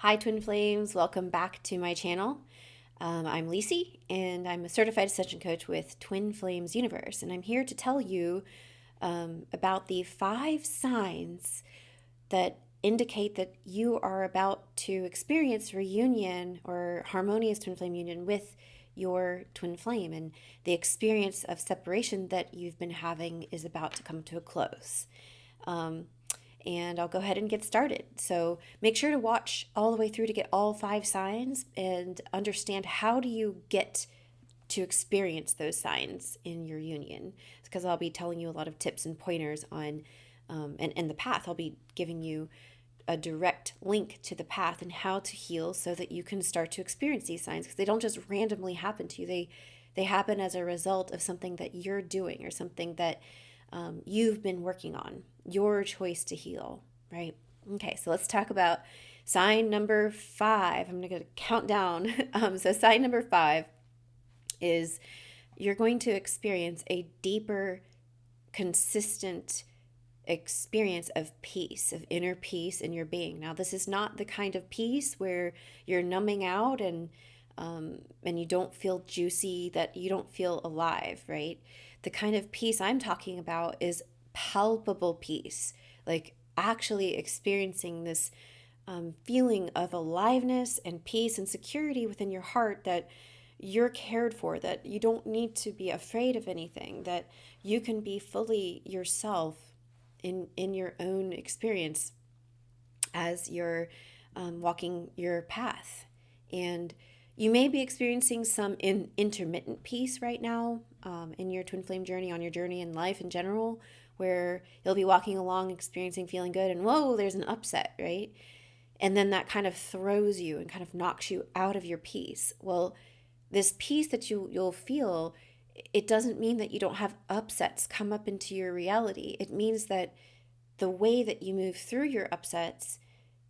Hi, Twin Flames. Welcome back to my channel. I'm Lisi, and I'm a certified ascension coach with Twin Flames Universe. And I'm here to tell you about the 5 signs that indicate that you are about to experience reunion or harmonious twin flame union with your twin flame. And the experience of separation that you've been having is about to come to a close. And I'll go ahead and get started. So make sure to watch all the way through to get all 5 signs and understand how do you get to experience those signs in your union. Because I'll be telling you a lot of tips and pointers on, and the path. I'll be giving you a direct link to the path and how to heal so that you can start to experience these signs, because they don't just randomly happen to you. They happen as a result of something that you're doing or something that you've been working on, your choice to heal, right? Okay, so let's talk about sign number 5. I'm going to count down. So sign number 5 is you're going to experience a deeper, consistent experience of peace, of inner peace in your being. Now, this is not the kind of peace where you're numbing out and you don't feel juicy, that you don't feel alive, right? The kind of peace I'm talking about is palpable peace, like actually experiencing this feeling of aliveness and peace and security within your heart, that you're cared for, that you don't need to be afraid of anything, that you can be fully yourself in your own experience as you're walking your path. And you may be experiencing some intermittent peace right now in your twin flame journey, on your journey in life in general, where you'll be walking along, experiencing, feeling good, and whoa, there's an upset, right? And then that kind of throws you and kind of knocks you out of your peace. Well, this peace that you'll feel, it doesn't mean that you don't have upsets come up into your reality. It means that the way that you move through your upsets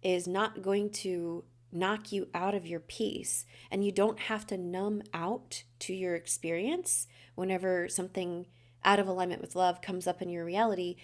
is not going to knock you out of your peace, and you don't have to numb out to your experience. Whenever something out of alignment with love comes up in your reality,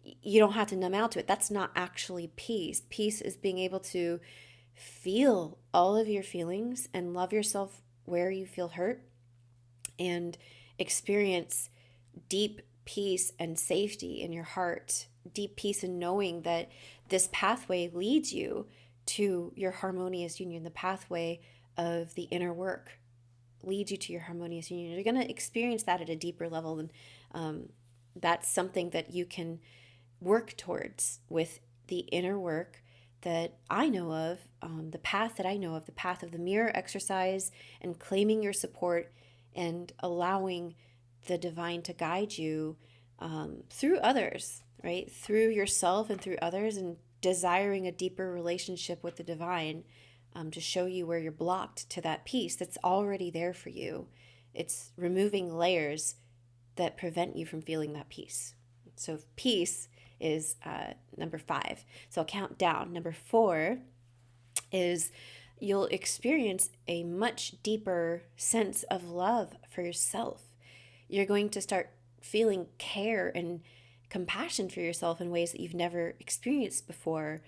you don't have to numb out to it. That's not actually peace. Peace is being able to feel all of your feelings and love yourself where you feel hurt, and experience deep peace and safety in your heart, deep peace in knowing that this pathway leads you to your harmonious union. The pathway of the inner work leads you to your harmonious union. You're going to experience that at a deeper level, and that's something that you can work towards with the inner work that I know of, the path that I know of, the path of the mirror exercise, and claiming your support and allowing the divine to guide you through others, right? Through yourself and through others, and desiring a deeper relationship with the divine to show you where you're blocked to that peace that's already there for you. It's removing layers that prevent you from feeling that peace. So peace is number 5. So I'll count down. Number 4 is you'll experience a much deeper sense of love for yourself. You're going to start feeling care and compassion for yourself in ways that you've never experienced before.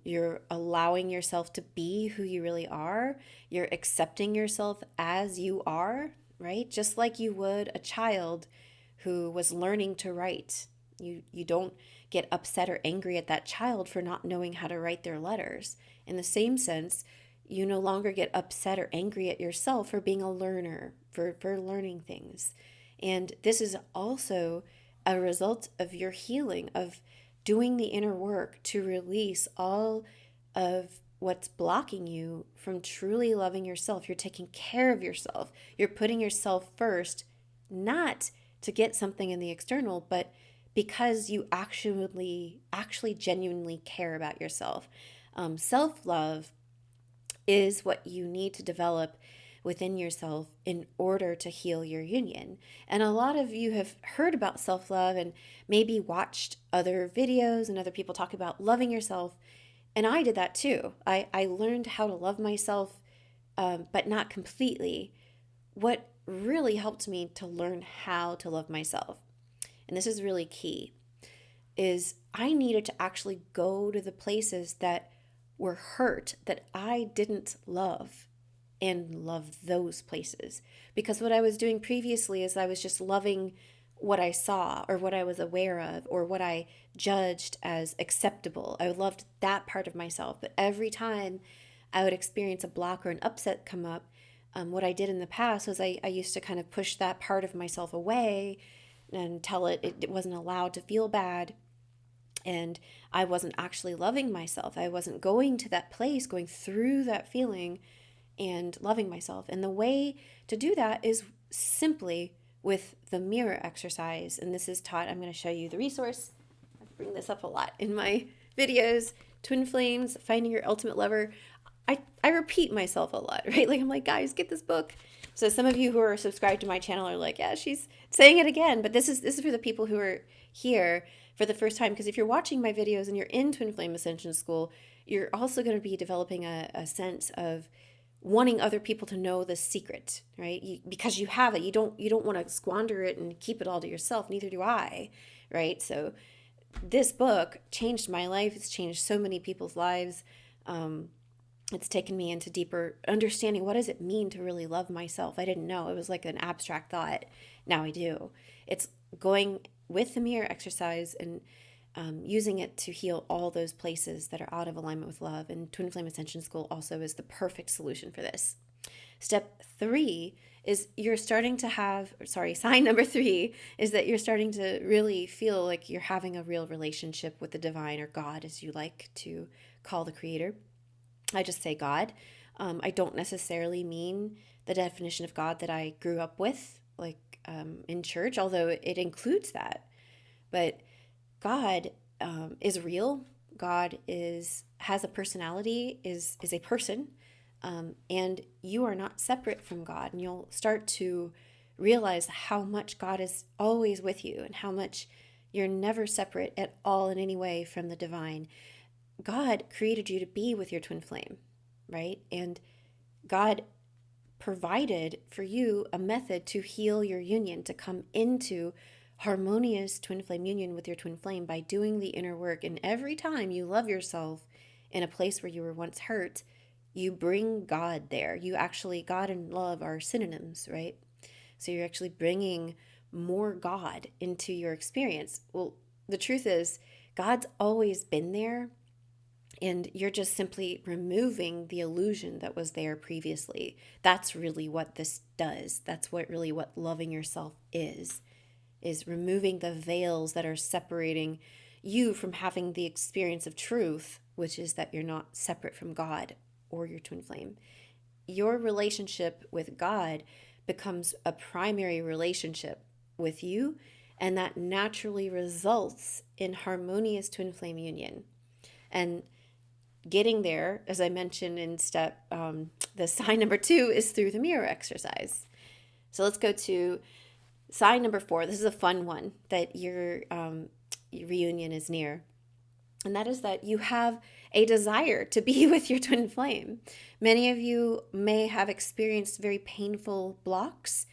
You're allowing yourself to be who you really are. You're accepting yourself as you are, right? Just like you would a child who was learning to write. You don't get upset or angry at that child for not knowing how to write their letters. In the same sense, you no longer get upset or angry at yourself for being a learner, for learning things. And this is also a result of your healing, of doing the inner work to release all of what's blocking you from truly loving yourself. You're taking care of yourself. You're putting yourself first, not to get something in the external, but because you actually genuinely care about yourself. Self-love is what you need to develop within yourself in order to heal your union. And a lot of you have heard about self-love and maybe watched other videos and other people talk about loving yourself. And I did that too. I learned how to love myself, but not completely. What really helped me to learn how to love myself, and this is really key, is I needed to actually go to the places that were hurt that I didn't love and love those places. Because what I was doing previously is I was just loving what I saw or what I was aware of or what I judged as acceptable. I loved that part of myself. But every time I would experience a block or an upset come up, what I did in the past was I used to kind of push that part of myself away and tell it wasn't allowed to feel bad. And I wasn't actually loving myself. I wasn't going to that place, going through that feeling and loving myself. And the way to do that is simply with the mirror exercise. And this is taught, I'm going to show you the resource. I bring this up a lot in my videos. Twin Flames, Finding Your Ultimate Lover. I repeat myself a lot, right? Like I'm like, guys, get this book. So some of you who are subscribed to my channel are like, yeah, she's saying it again. But this is for the people who are here for the first time. Because if you're watching my videos and you're in Twin Flame Ascension School, you're also going to be developing a sense of wanting other people to know the secret, right? Because you have it. You don't want to squander it and keep it all to yourself. Neither do I, right? So this book changed my life. It's changed so many people's lives. It's taken me into deeper understanding. What does it mean to really love myself? I didn't know. It was like an abstract thought. Now I do. It's going with the mirror exercise and using it to heal all those places that are out of alignment with love. And Twin Flame Ascension School also is the perfect solution for this. Step 3 is sign number 3 is that you're starting to really feel like you're having a real relationship with the divine, or God, as you like to call the creator. I just say God. I don't necessarily mean the definition of God that I grew up with, like in church, although it includes that. But God is real. God has a personality, is a person, and you are not separate from God. And you'll start to realize how much God is always with you and how much you're never separate at all in any way from the divine. God created you to be with your twin flame, right? And God provided for you a method to heal your union, to come into harmonious twin flame union with your twin flame by doing the inner work. And every time you love yourself in a place where you were once hurt, you bring God there. God and love are synonyms, right? So you're actually bringing more God into your experience. Well, the truth is, God's always been there. And you're just simply removing the illusion that was there previously. That's really what this does. That's what loving yourself is removing the veils that are separating you from having the experience of truth, which is that you're not separate from God or your twin flame. Your relationship with God becomes a primary relationship with you, and that naturally results in harmonious twin flame union. And getting there, as I mentioned in the sign number 2 is through the mirror exercise. So let's go to sign number 4. This is a fun one that your reunion is near. And that is that you have a desire to be with your twin flame. Many of you may have experienced very painful blocks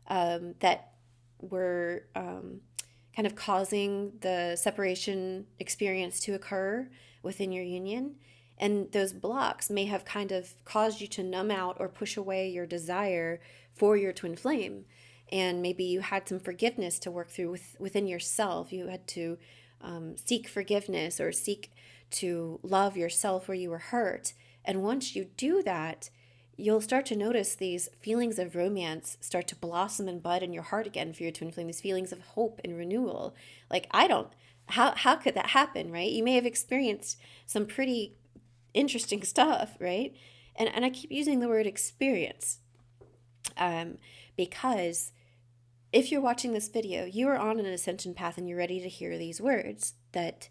that were kind of causing the separation experience to occur within your union. And those blocks may have kind of caused you to numb out or push away your desire for your twin flame. And maybe you had some forgiveness to work through within yourself. You had to seek forgiveness or seek to love yourself where you were hurt. And once you do that, you'll start to notice these feelings of romance start to blossom and bud in your heart again for your twin flame, these feelings of hope and renewal. Like, how could that happen, right? You may have experienced some pretty interesting stuff, right? And I keep using the word experience because if you're watching this video, you are on an ascension path and you're ready to hear these words, that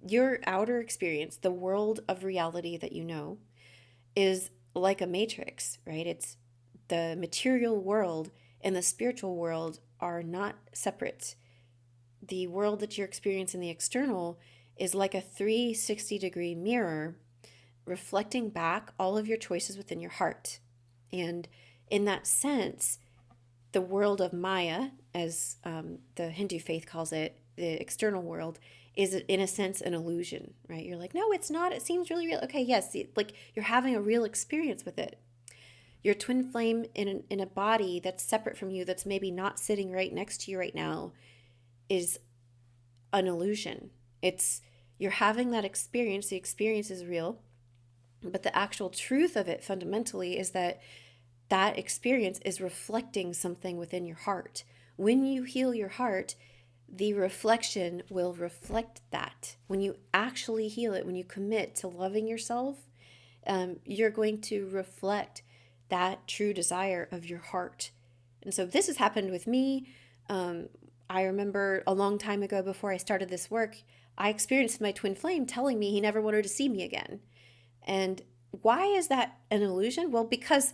your outer experience, the world of reality that you know, is like a matrix, right? It's the material world and the spiritual world are not separate. The world that you're experiencing, the external, is like a 360-degree mirror reflecting back all of your choices within your heart. And in that sense, the world of Maya, as the Hindu faith calls it, the external world, is in a sense an illusion, right? You're like, no, it's not. It seems really real. Okay, yes, like you're having a real experience with it. Your twin flame in a body that's separate from you, that's maybe not sitting right next to you right now, is an illusion. You're having that experience. The experience is real, but the actual truth of it fundamentally is that that experience is reflecting something within your heart. When you heal your heart, the reflection will reflect that. When you actually heal it, when you commit to loving yourself, you're going to reflect that true desire of your heart. And so this has happened with me. I remember a long time ago, before I started this work, I experienced my twin flame telling me he never wanted to see me again. And why is that an illusion? Well, because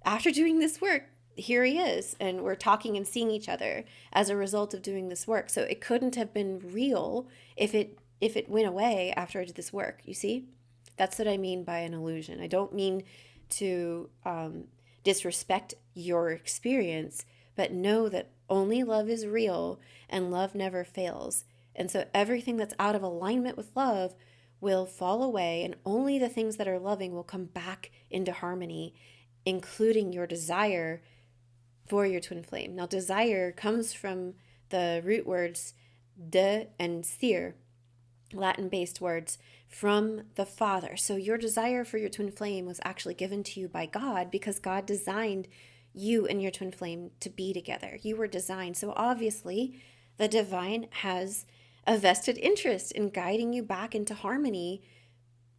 after doing this work, here he is, and we're talking and seeing each other as a result of doing this work. So it couldn't have been real if it went away after I did this work. You see? That's what I mean by an illusion. I don't mean to disrespect your experience, but know that only love is real and love never fails. And so everything that's out of alignment with love will fall away, and only the things that are loving will come back into harmony, including your desire for your twin flame. Now, desire comes from the root words de and ser, Latin-based words, from the Father. So your desire for your twin flame was actually given to you by God, because God designed you and your twin flame to be together. You were designed. So obviously, the divine has a vested interest in guiding you back into harmony,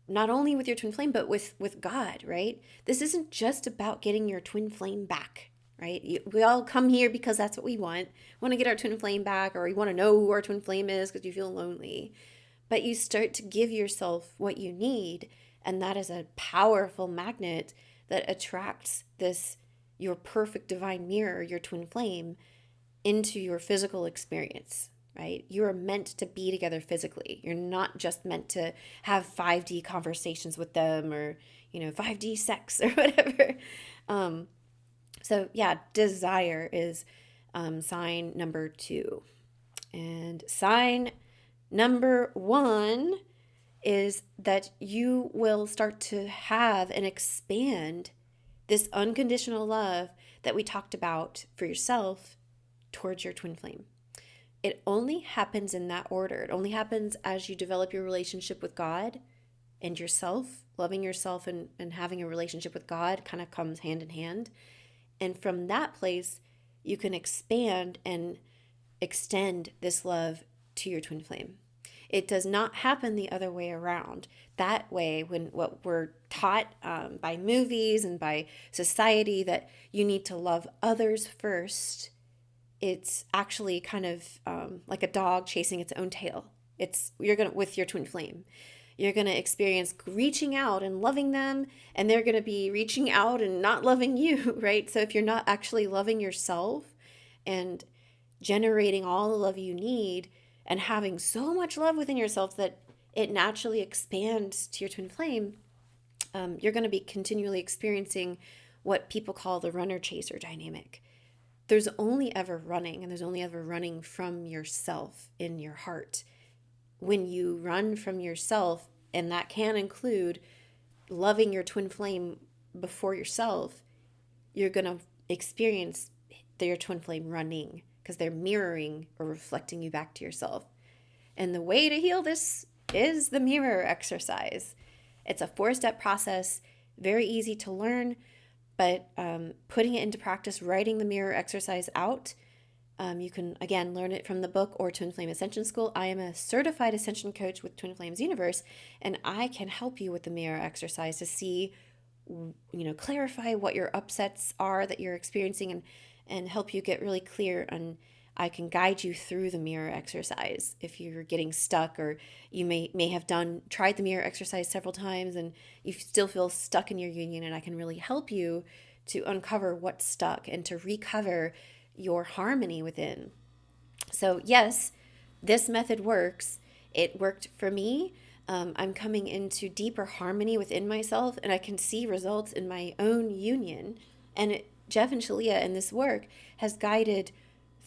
not only with your twin flame, but with God, right? This isn't just about getting your twin flame back, right? We all come here because that's what we want to get our twin flame back, or we want to know who our twin flame is because you feel lonely. But you start to give yourself what you need, and that is a powerful magnet that attracts your perfect divine mirror, your twin flame, into your physical experience, right? You are meant to be together physically. You're not just meant to have 5D conversations with them, or 5D sex or whatever. So yeah, desire is sign number 2. And sign number 1 is that you will start to have and expand this unconditional love that we talked about for yourself towards your twin flame. It only happens in that order. It only happens as you develop your relationship with God and yourself. Loving yourself and having a relationship with God kind of comes hand in hand. And from that place, you can expand and extend this love to your twin flame. It does not happen the other way around. That way, when what we're taught by movies and by society, that you need to love others first, it's actually kind of like a dog chasing its own tail. With your twin flame, you're gonna experience reaching out and loving them, and they're gonna be reaching out and not loving you, right? So if you're not actually loving yourself and generating all the love you need, and having so much love within yourself that it naturally expands to your twin flame, you're going to be continually experiencing what people call the runner-chaser dynamic. There's only ever running, and there's only ever running from yourself in your heart. When you run from yourself, and that can include loving your twin flame before yourself, you're going to experience your twin flame running, because they're mirroring or reflecting you back to yourself. And the way to heal this is the mirror exercise. It's a 4-step process, very easy to learn, but putting it into practice, writing the mirror exercise out, you can, again, learn it from the book or Twin Flame Ascension School. I am a certified ascension coach with Twin Flames Universe, and I can help you with the mirror exercise to see, clarify what your upsets are that you're experiencing, and help you get really clear on. I can guide you through the mirror exercise if you're getting stuck, or you may have tried the mirror exercise several times and you still feel stuck in your union, and I can really help you to uncover what's stuck and to recover your harmony within. So yes, this method works. It worked for me. I'm coming into deeper harmony within myself, and I can see results in my own union. And Jeff and Shalia in this work has guided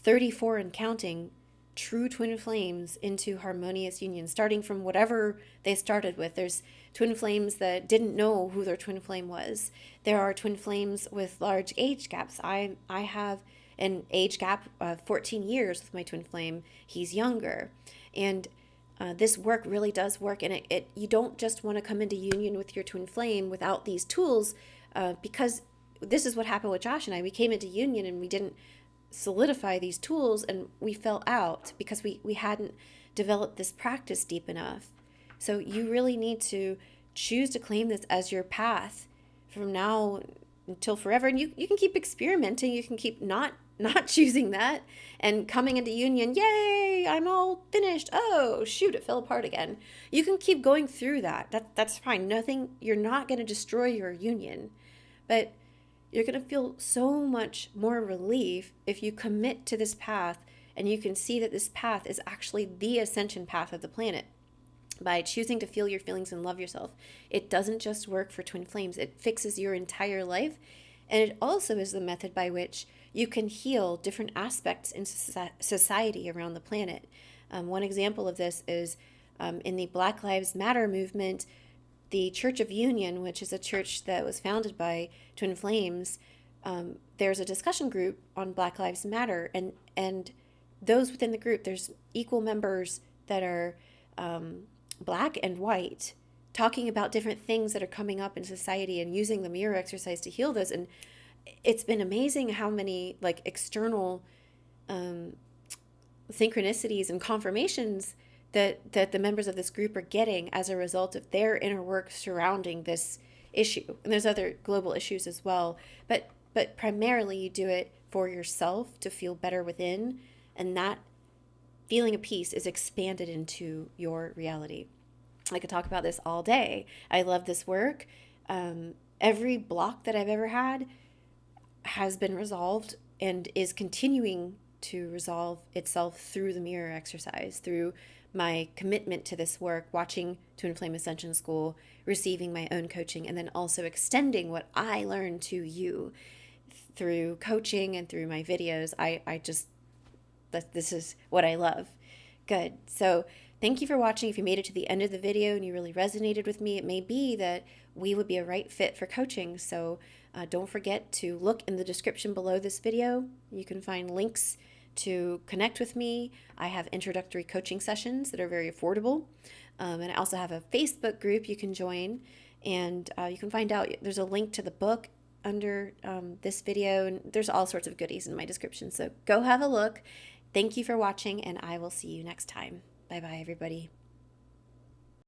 34 and counting true twin flames into harmonious union, starting from whatever they started with. There's twin flames that didn't know who their twin flame was. There are twin flames with large age gaps. I have an age gap of 14 years with my twin flame. He's younger. And this work really does work. And you don't just want to come into union with your twin flame without these tools, because this is what happened with Josh and I. We came into union and we didn't solidify these tools, and we fell out because we hadn't developed this practice deep enough. So you really need to choose to claim this as your path from now until forever. And you can keep experimenting. You can keep not choosing that and coming into union. Yay, I'm all finished. Oh, shoot, it fell apart again. You can keep going through that. That's fine. You're not going to destroy your union. But you're going to feel so much more relief if you commit to this path and you can see that this path is actually the ascension path of the planet. By choosing to feel your feelings and love yourself, it doesn't just work for twin flames, it fixes your entire life. And it also is the method by which you can heal different aspects in society around the planet. One example of this is in the Black Lives Matter movement. The Church of Union, which is a church that was founded by twin flames, there's a discussion group on Black Lives Matter, and those within the group, there's equal members that are black and white, talking about different things that are coming up in society and using the mirror exercise to heal those. And it's been amazing how many external synchronicities and confirmations that the members of this group are getting as a result of their inner work surrounding this issue. And there's other global issues as well, but primarily you do it for yourself to feel better within, and that feeling of peace is expanded into your reality. I could talk about this all day. I love this work. Every block that I've ever had has been resolved and is continuing to resolve itself through the mirror exercise, through my commitment to this work, watching Twin Flame Ascension School, receiving my own coaching, and then also extending what I learned to you through coaching and through my videos. This is what I love. Good. So thank you for watching. If you made it to the end of the video and you really resonated with me, it may be that we would be a right fit for coaching. So don't forget to look in the description below this video. You can find links to connect with me. I have introductory coaching sessions that are very affordable. And I also have a Facebook group you can join. And you can find out, there's a link to the book under this video. And there's all sorts of goodies in my description. So go have a look. Thank you for watching, and I will see you next time. Bye-bye, everybody.